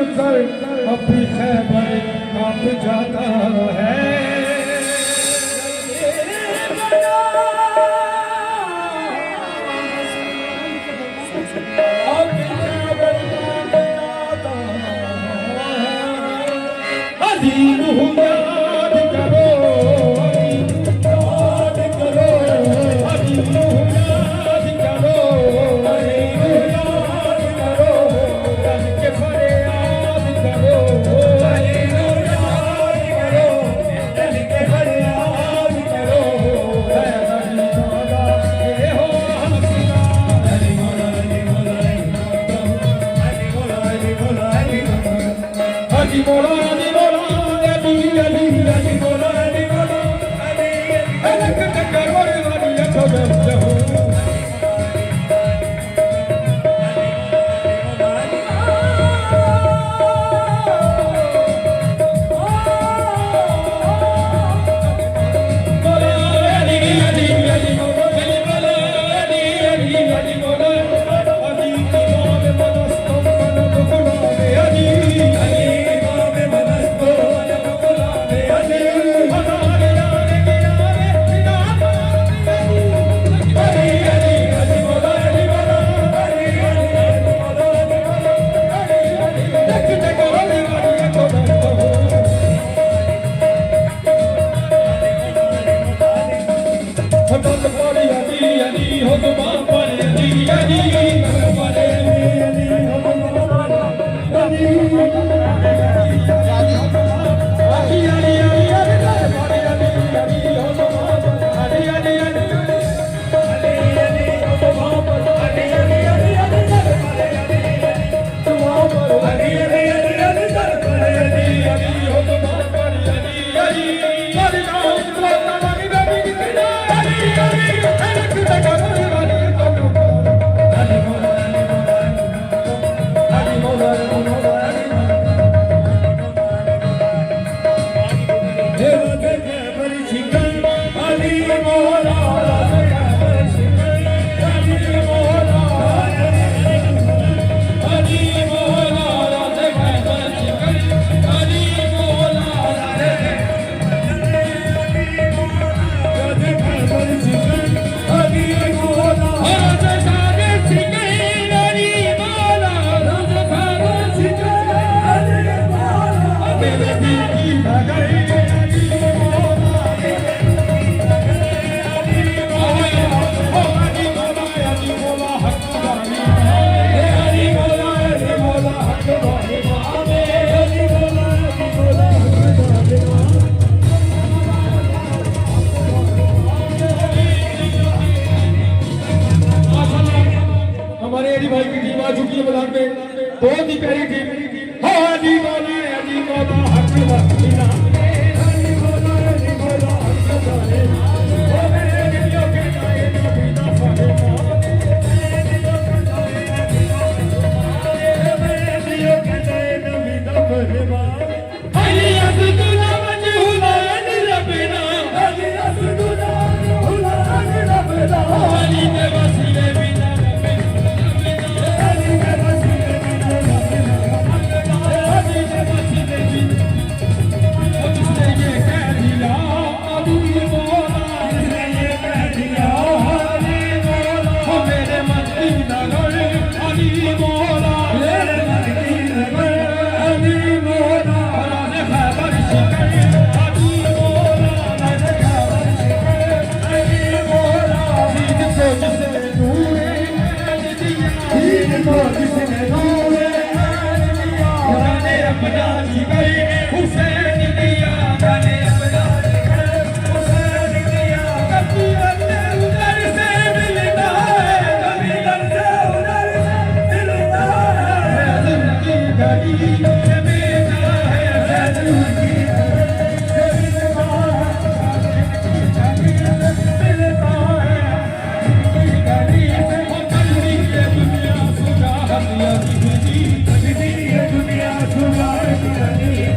सुनकर अब भी खैबर कांप जाता है। अजीब हूँ याद करो, याद करो, अजीब हूँ याद करो, अजीब याद करो, रब के फरियाद करो, अजीब याद करो, रब के फरियाद करो, है हरी मौला ये हो हसीना, हरी मौला हरी मौला हरी मौला हरी मौला हरी मौला हरी मौला भाई की टीम आ चुकी है मैदान में, बहुत ही प्यारी टीम। हाँ जी बोला अजी बोला हक वकीला दुनिया